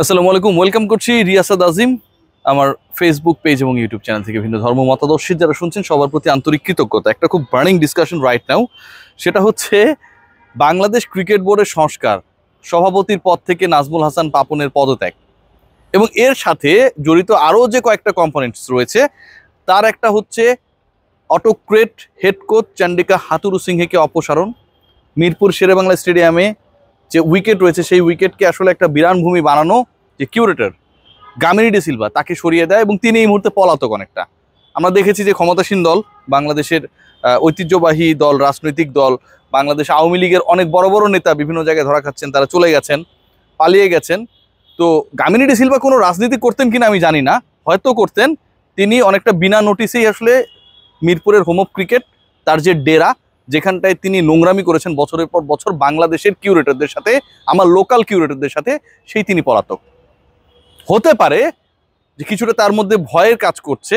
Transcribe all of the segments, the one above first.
আসসালামু আলাইকুম, ওয়েলকাম করছি রিয়াসাদ আজিম আমার ফেসবুক পেজ এবং ইউটিউব চ্যানেল থেকে। ভিন্ন ধর্ম মতাদর্শী যারা শুনছেন সবার প্রতি আন্তরিক কৃতজ্ঞতা। একটা খুব বার্নিং ডিসকাশন রাইট নাও, সেটা হচ্ছে বাংলাদেশ ক্রিকেট বোর্ডের সংস্কার, সভাপতির পদ থেকে নাজমুল হাসান পাপনের পদত্যাগ এবং এর সাথে জড়িত আরও যে কয়েকটা কম্পোনেন্টস রয়েছে। তার একটা হচ্ছে autocrat head coach Chandika Hathuru সিংহেকে অপসারণ, মিরপুর শেরেবাংলা স্টেডিয়ামে যে উইকেট রয়েছে সেই উইকেটকে আসলে একটা বিরানভূমি বানানো, যে কিউরেটর গামিনী ডি সিলভা তাকে সরিয়ে দেয় এবং তিনি এই মুহূর্তে পলাতক। অনেকটা আমরা দেখেছি যে ক্ষমতাসীন দল, বাংলাদেশের ঐতিহ্যবাহী দল, রাজনৈতিক দল, বাংলাদেশ আওয়ামী লীগের অনেক বড় বড় নেতা বিভিন্ন জায়গায় ধরা খাচ্ছেন, তারা চলে গেছেন, পালিয়ে গেছেন। তো গামিনী ডি সিলভা কোনো রাজনীতি করতেন কিনা আমি জানি না, হয়তো করতেন। তিনি অনেকটা বিনা নোটিসেই আসলে মিরপুরের হোম অফ ক্রিকেট, তার যে ডেরা, যেখানটায় তিনি নোংরামি করেছেন বছরের পর বছর বাংলাদেশের কিউরেটরদের সাথে, আমার লোকাল কিউরেটরদের সাথে, সেই তিনি পলাতক। হতে পারে যে কিছুটা তার মধ্যে ভয়ের কাজ করছে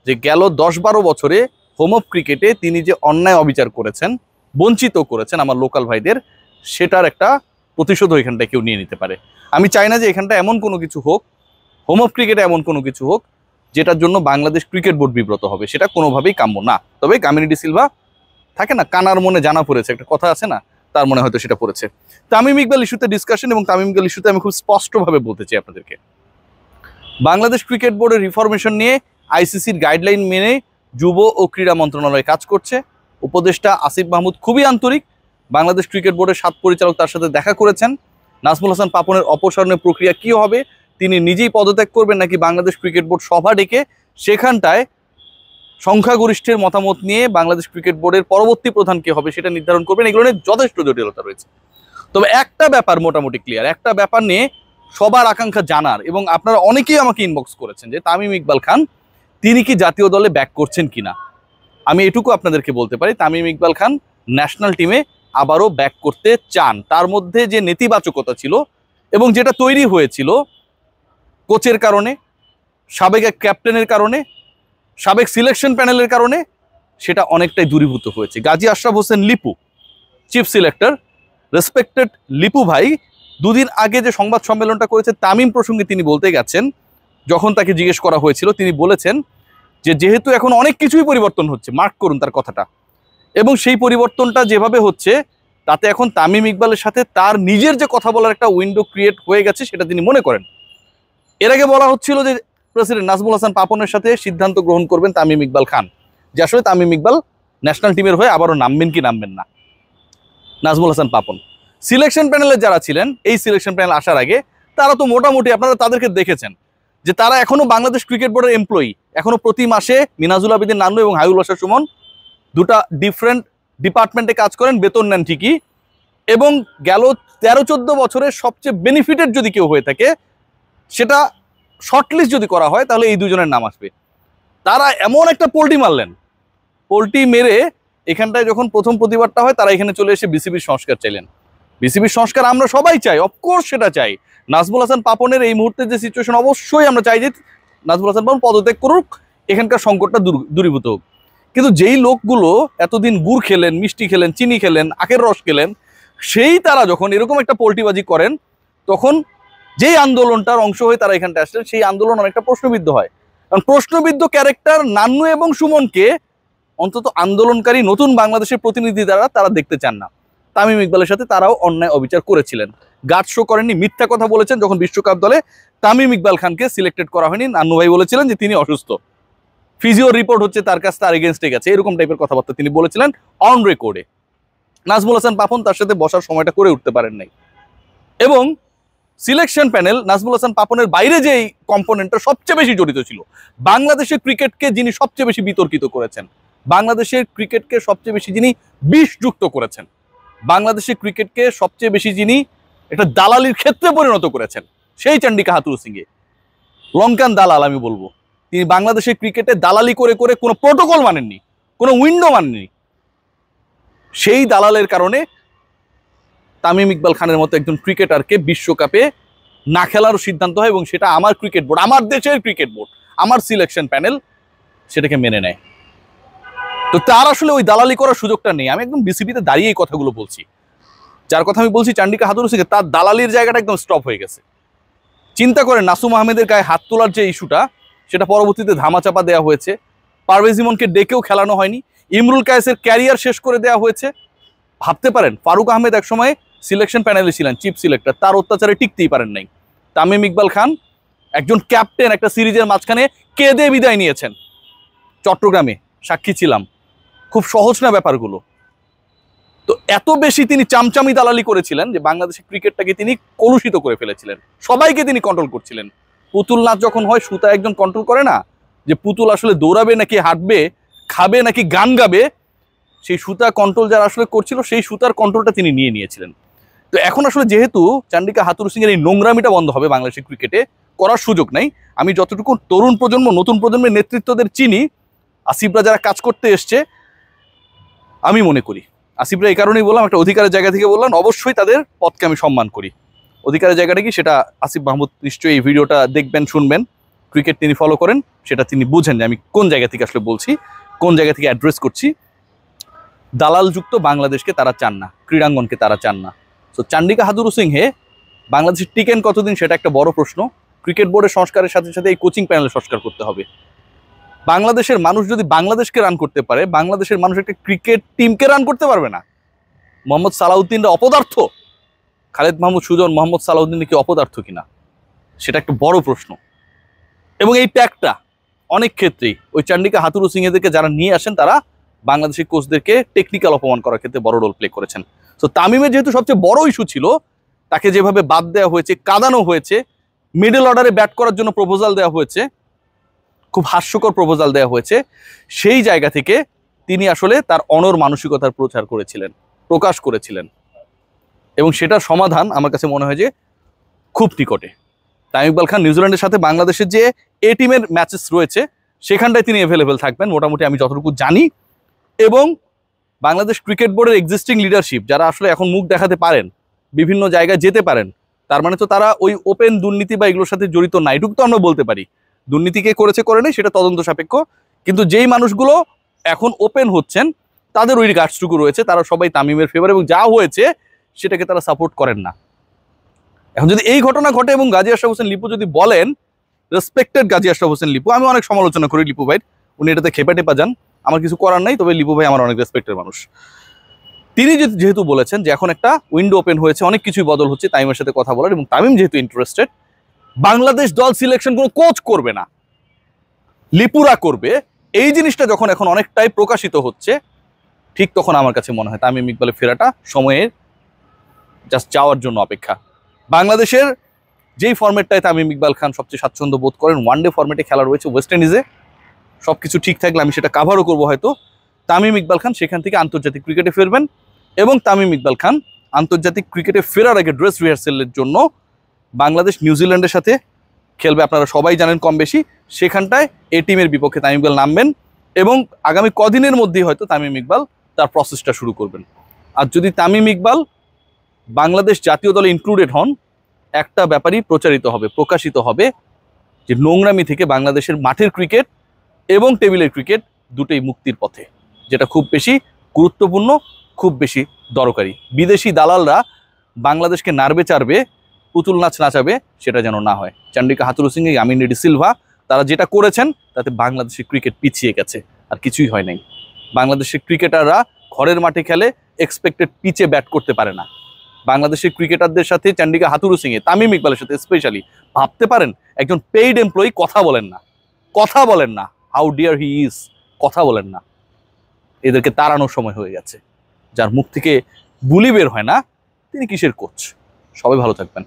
যে গেল 10-12 বছরে হোম অফ ক্রিকেটে তিনি যে অন্যায় অবিচার করেছেন, বঞ্চিত করেছেন আমার লোকাল ভাইদের, সেটার একটা প্রতিশোধ এখানটায় কেউ নিয়ে নিতে পারে। আমি চাই না যে এখানটা এমন কোনো কিছু হোক, হোম অফ ক্রিকেটে এমন কোনো কিছু হোক যেটার জন্য বাংলাদেশ ক্রিকেট বোর্ড বিব্রত হবে, সেটা কোনোভাবেই কাম্য না। তবে গামিনী ডি সিলভা থাকে না, কানার মনে জানা পড়েছে, একটা কথা আছে না, তার মনে হয়তো সেটা পড়েছে। তামিম ইকবাল ইস্যুতে ডিসকাশন, এবং তামিম ইকবাল ইস্যুতে আমি খুব স্পষ্টভাবে বলতে চাই আপনাদেরকে, বাংলাদেশ ক্রিকেট বোর্ডের রিফরমেশন নিয়ে আইসিসির গাইডলাইন মেনে যুব ও ক্রীড়া মন্ত্রণালয় কাজ করছে। উপদেষ্টা আসিফ মাহমুদ খুবই আন্তরিক, বাংলাদেশ ক্রিকেট বোর্ডের 7 পরিচালক তার সাথে দেখা করেছেন। নাজমুল হাসান পাপনের অপসারণের প্রক্রিয়া কি হবে, তিনি নিজেই পদত্যাগ করবেন নাকি বাংলাদেশ ক্রিকেট বোর্ড সভা ডেকে সেখানটায় সংখ্যাগরিষ্ঠের মতামত নিয়ে বাংলাদেশ ক্রিকেট বোর্ডের পরবর্তী প্রধান কে হবে সেটা নির্ধারণ করবেন, এগুলো নিয়ে যথেষ্ট জটিলতা রয়েছে। তবে একটা ব্যাপার মোটামুটি ক্লিয়ার, একটা ব্যাপার নিয়ে সবার আকাঙ্ক্ষা জানার, এবং আপনারা অনেকেই আমাকে ইনবক্স করেছেন যে তামিম ইকবাল খান তিনি কি জাতীয় দলে ব্যাক করছেন কিনা। আমি এটুকু আপনাদেরকে বলতে পারি, তামিম ইকবাল খান ন্যাশনাল টিমে আবারও ব্যাক করতে চান। তার মধ্যে যে নেতিবাচকতা ছিল এবং যেটা তৈরি হয়েছিল কোচের কারণে, সাবেক এক ক্যাপ্টেনের কারণে, সাবেক সিলেকশন প্যানেলের কারণে, সেটা অনেকটাই দূরীভূত হয়েছে। Gazi Ashraf Hossain Lipu, chief selector, respected Lipu ভাই, দুদিন আগে যে সংবাদ সম্মেলনটা করেছে তামিম প্রসঙ্গে তিনি বলতে গেছেন, যখন তাকে জিজ্ঞেস করা হয়েছিল তিনি বলেছেন যে যেহেতু এখন অনেক কিছুই পরিবর্তন হচ্ছে, মার্ক করুন তার কথাটা, এবং সেই পরিবর্তনটা যেভাবে হচ্ছে তাতে এখন তামিম ইকবালের সাথে তার নিজের যে কথা বলার একটা উইন্ডো ক্রিয়েট হয়ে গেছে সেটা তিনি মনে করেন। এর আগে বলা হচ্ছিল যে প্রেসিডেন্ট নাজমুল হাসান পাপনের সাথে সিদ্ধান্ত গ্রহণ করবেন তামিম ইকবাল খান, যে আসলে তামিম ইকবাল ন্যাশনাল টিমের হয়ে আবারও নামবেন কি নামবেন না। নাজমুল হাসান পাপন সিলেকশন প্যানেলে যারা ছিলেন, এই সিলেকশন প্যানেল আসার আগে তারা তো মোটামুটি আপনারা তাদেরকে দেখেছেন যে তারা এখনো বাংলাদেশ ক্রিকেট বোর্ডের এমপ্লয়ি, এখনো প্রতি মাসে মিনাজুল আবেদিন নান্নু এবং হাবিবুল বাশার সুমন দুটা ডিফারেন্ট ডিপার্টমেন্টে কাজ করেন, বেতন নেন ঠিকই, এবং গেল 13-14 বছরের সবচেয়ে বেনিফিটেড যদি কেউ হয়ে থাকে, সেটা শর্টলিস্ট যদি করা হয় তাহলে এই দুজনের নাম আসবে। তারা এমন একটা পোল্টি মারলেন, পোল্টি মেরে এখানটায় যখন প্রথম প্রতিবাদটা হয় তারা এখানে চলে এসে বিসিবির সংস্কার চাইলেন। বিসিবির সংস্কার আমরা সবাই চাই, অফকোর্স সেটা চাই। নাজমুল হাসান পাপনের এই মুহূর্তে যে সিচুয়েশন, অবশ্যই আমরা চাই যে নাজমুল হাসান পাপন পদত্যাগ করুক, এখানকার সংকটটা দূরীভূত হোক। কিন্তু যেই লোকগুলো এতদিন গুড় খেলেন, মিষ্টি খেলেন, চিনি খেলেন, আখের রস খেলেন, সেই তারা যখন এরকম একটা পোল্টিবাজি করেন, তখন যেই আন্দোলনটার অংশ হয়ে তারা এখানটা আসলেন, সেই আন্দোলন অনেকটা প্রশ্নবিদ্ধ হয়। কারণ প্রশ্নবিদ্ধ ক্যারেক্টার নান্নু এবং সুমনকে অন্তত আন্দোলনকারী নতুন বাংলাদেশের প্রতিনিধি দ্বারা তারা দেখতে চান না। তামিম ইকবালের সাথে তারাও অন্যায় অবিচার করেছিলেন, গার্ড শো করেননি, মিথ্যা কথা বলেছেন। যখন বিশ্বকাপ দলে তামিম ইকবাল খানকে সিলেক্টেড করা হয়নি, নান্নু ভাই বলেছিলেন যে তিনি অসুস্থ, ফিজিও রিপোর্ট হচ্ছে তার কাছে, তার এগেনস্টে গেছে, এরকম টাইপের কথাবার্তা তিনি বলেছিলেন অন রেকর্ডে। নাজমুল হাসান পাপন তার সাথে বসার সময়টা করে উঠতে পারেন নাই, এবং সিলেকশন প্যানেল নাজমুল হাসান পাপনের বাইরে যে কম্পোনেন্টটা সবচেয়ে বেশি জড়িত ছিল, বাংলাদেশের ক্রিকেটকে যিনি সবচেয়ে বেশি বিতর্কিত করেছেন, বাংলাদেশের ক্রিকেটকে সবচেয়ে বেশি যিনি বিষযুক্ত করেছেন, বাংলাদেশের ক্রিকেটকে সবচেয়ে বেশি যিনি একটা দালালির ক্ষেত্রে পরিণত করেছেন, সেই চন্ডিকা হাথুরু সিংহে, লঙ্কান দালাল আমি বলবো। তিনি বাংলাদেশের ক্রিকেটে দালালি করে করে কোনো প্রোটোকল মানেননি, কোনো উইন্ডো মানেননি। সেই দালালের কারণে তামিম ইকবাল খানের মতো একজন ক্রিকেটারকে বিশ্বকাপে না খেলারও সিদ্ধান্ত হয়, এবং সেটা আমার ক্রিকেট বোর্ড, আমার দেশের ক্রিকেট বোর্ড, আমার সিলেকশন প্যানেল সেটাকে মেনে নেয়। তো তার আসলে ওই দালালি করার সুযোগটা নেই। আমি একদম বিসিবিতে দাঁড়িয়ে এই কথাগুলো বলছি, যার কথা আমি বলছি চন্ডিকা হাথুরু সিংহে, তার দালালির জায়গাটা একদম স্টপ হয়ে গেছে। চিন্তা করেন নাসুম আহমেদের গায়ে হাত তোলার যে ইস্যুটা, সেটা পরবর্তীতে ধামাচাপা দেওয়া হয়েছে। পারভেজ ইমনকে ডেকেও খেলানো হয়নি। ইমরুল কায়েসের ক্যারিয়ার শেষ করে দেওয়া হয়েছে। ভাবতে পারেন ফারুক আহমেদ একসময় সিলেকশন প্যানেলে ছিলেন, চিফ সিলেক্টর, তার অত্যাচারে টিকতেই পারেন নাই। তামিম ইকবাল খান একজন ক্যাপ্টেন, একটা সিরিজের মাঝখানে কেঁদে বিদায় নিয়েছেন। চট্টগ্রামে সাক্ষী ছিলাম, খুব সহজ না ব্যাপারগুলো। তো এত বেশি তিনি চামচামি দালালি করেছিলেন যে বাংলাদেশের ক্রিকেটটাকে তিনি কলুষিত করে ফেলেছিলেন, সবাইকে তিনি কন্ট্রোল করছিলেন। পুতুল নাচ যখন হয়, সুতা একজন কন্ট্রোল করে না, যে পুতুল আসলে দৌড়াবে নাকি হাঁটবে, খাবে নাকি গান গাবে, সেই সুতা কন্ট্রোল যারা আসলে করছিল, সেই সুতার কন্ট্রোলটা তিনি নিয়ে নিয়েছিলেন। তো এখন আসলে যেহেতু চান্ডিকা হাথুরু সিং এর এই নোংরামিটা বন্ধ হবে, বাংলাদেশের ক্রিকেটে করার সুযোগ নাই। আমি যতটুকু তরুণ প্রজন্ম, নতুন প্রজন্মের নেতৃত্বদের চিনি, আসিফরা যারা কাজ করতে এসছে, আমি মনে করি আসিফরা এই কারণেই বললাম, একটা অধিকারের জায়গা থেকে বললাম, অবশ্যই তাদের পথকে আমি সম্মান করি। অধিকারের জায়গাটা কি, সেটা আসিফ মাহমুদ নিশ্চয়ই এই ভিডিওটা দেখবেন, শুনবেন, ক্রিকেট তিনি ফলো করেন, সেটা তিনি বুঝেন যে আমি কোন জায়গা থেকে আসলে বলছি, কোন জায়গা থেকে অ্যাড্রেস করছি। দালালযুক্ত বাংলাদেশকে তারা চান না, ক্রীড়াঙ্গনকে তারা চান না। তো চান্ডিকা হাথুরু সিংহে বাংলাদেশের টিকেন কতদিন, সেটা একটা বড় প্রশ্ন। ক্রিকেট বোর্ডের সংস্কারের সাথে সাথে এই কোচিং প্যানেলের সংস্কার করতে হবে। বাংলাদেশের মানুষ যদি বাংলাদেশকে রান করতে পারে, বাংলাদেশের মানুষ একটা ক্রিকেট টিমকে রান করতে পারবে না। মোহাম্মদ সালাউদ্দিনরা অপদার্থ, খালেদ মাহমুদ সুজন, মোহাম্মদ সালাউদ্দিন কি অপদার্থ কিনা, সেটা একটা বড় প্রশ্ন। এবং এই ট্যাগটা অনেক ক্ষেত্রেই ওই চান্ডিকা হাথুরু সিং এদেরকে যারা নিয়ে আসেন, তারা বাংলাদেশি কোচদেরকে টেকনিক্যাল অপমান করার ক্ষেত্রে বড় রোল প্লে করেছেন। তো তামিমের যেহেতু সবচেয়ে বড় ইস্যু ছিল, তাকে যেভাবে বাদ দেওয়া হয়েছে, কাঁদানো হয়েছে, মিডল অর্ডারে ব্যাট করার জন্য প্রপোজাল দেওয়া হয়েছে, খুব হাস্যকর প্রপোজাল দেওয়া হয়েছে, সেই জায়গা থেকে তিনি আসলে তার অনর মানসিকতার প্রচার করেছিলেন, প্রকাশ করেছিলেন। এবং সেটার সমাধান আমার কাছে মনে হয় যে খুব নিকটে। তামিম ইকবাল খান নিউজিল্যান্ডের সাথে বাংলাদেশের যে এ টিমের ম্যাচেস রয়েছে, সেখানটায় তিনি অ্যাভেলেবেল থাকবেন মোটামুটি, আমি যতটুকু জানি। এবং বাংলাদেশ ক্রিকেট বোর্ডের এক্সিস্টিং লিডারশিপ যারা আসলে এখন মুখ দেখাতে পারেন, বিভিন্ন জায়গায় যেতে পারেন, তার মানে তো তারা ওই ওপেন দুর্নীতি বা এগুলোর সাথে জড়িত না, এটুকু তো আমরা বলতে পারি। দুর্নীতিকে করেছে করে নেই সেটা তদন্ত সাপেক্ষ, কিন্তু যেই মানুষগুলো এখন ওপেন হচ্ছেন, তাদের ওই গাছটুকু রয়েছে, তারা সবাই তামিমের ফেভার, এবং যা হয়েছে সেটাকে তারা সাপোর্ট করেন না। এখন যদি এই ঘটনা ঘটে এবং গাজী আশরাফ হোসেন লিপু যদি বলেন, রেসপেক্টেড গাজী আশরাফ হোসেন লিপু, আমি অনেক সমালোচনা করি লিপু ভাই, উনি এটাতে খেপে টেপা যান, আমার কিছু করার নাই, তবে লিপু ভাই আমার অনেক রেসপেক্টের মানুষ। তিনি যেহেতু বলেছেন যে এখন একটা উইন্ডো ওপেন হয়েছে, অনেক কিছুই বদল হচ্ছে তামিমের সাথে কথা বলার, এবং তামিম যেহেতু ইন্টারেস্টেড, বাংলাদেশ দল সিলেকশন কোনো কোচ করবে না, লিপুরা করবে, এই জিনিসটা যখন এখন অনেকটাই প্রকাশিত হচ্ছে, ঠিক তখন আমার কাছে মনে হয় তামিম ইকবালের ফেরাটা সময়ের জাস্ট যাওয়ার জন্য অপেক্ষা। বাংলাদেশের যেই ফরম্যাটটায় তামিম ইকবাল খান সবচেয়ে স্বাচ্ছন্দ্য বোধ করেন, ওয়ানডে ফরম্যাটে খেলা রয়েছে ওয়েস্ট ইন্ডিজে, সব কিছু ঠিক থাকলে আমি সেটা কাভারও করবো হয়তো। তামিম ইকবাল খান সেখান থেকে আন্তর্জাতিক ক্রিকেটে ফিরবেন, এবং তামিম ইকবাল খান আন্তর্জাতিক ক্রিকেটে ফেরার আগে ড্রেস রিহার্সেলের জন্য বাংলাদেশ নিউজিল্যান্ডের সাথে খেলবে, আপনারা সবাই জানেন কম বেশি। সেখানটায় এ টিমের বিপক্ষে তামিম ইকবাল নামবেন, এবং আগামী কদিনের মধ্যেই হয়তো তামিম ইকবাল তার প্রসেসটা শুরু করবেন। আর যদি তামিম ইকবাল বাংলাদেশ জাতীয় দলে ইনক্লুডেড হন, একটা ব্যাপারই প্রচারিত হবে, প্রকাশিত হবে, যে নোংরামি থেকে বাংলাদেশের মাঠের ক্রিকেট এবং টেবিলের ক্রিকেট দুটোই মুক্তির পথে, যেটা খুব বেশি গুরুত্বপূর্ণ, খুব বেশি দরকারি। বিদেশি দালালরা বাংলাদেশকে নাড়বে চাড়বে, পুতুল নাচ নাচাবে, সেটা যেন না হয়। চান্ডিকা হাথুরু সিং, আমিন রেডি সিলভা, তারা যেটা করেছেন তাতে বাংলাদেশের ক্রিকেট পিছিয়ে গেছে, আর কিছুই হয় নাই। বাংলাদেশের ক্রিকেটাররা ঘরের মাঠে খেলে, এক্সপেক্টেড পিচে ব্যাট করতে পারে না। বাংলাদেশের ক্রিকেটারদের সাথে চান্ডিকা হাথুরু সিং, তামিম ইকবালের সাথে স্পেশালি, ভাবতে পারেন একজন পেইড এমপ্লয়ি কথা বলেন না, কথা বলেন না, হাউ ডিয়ার হি ইজ, কথা বলেন না। এদেরকে তাড়ানোর সময় হয়ে গেছে। যার মুখ থেকে বুলি বের হয় না, তিনি কিসের কোচ? সবাই ভালো থাকবেন।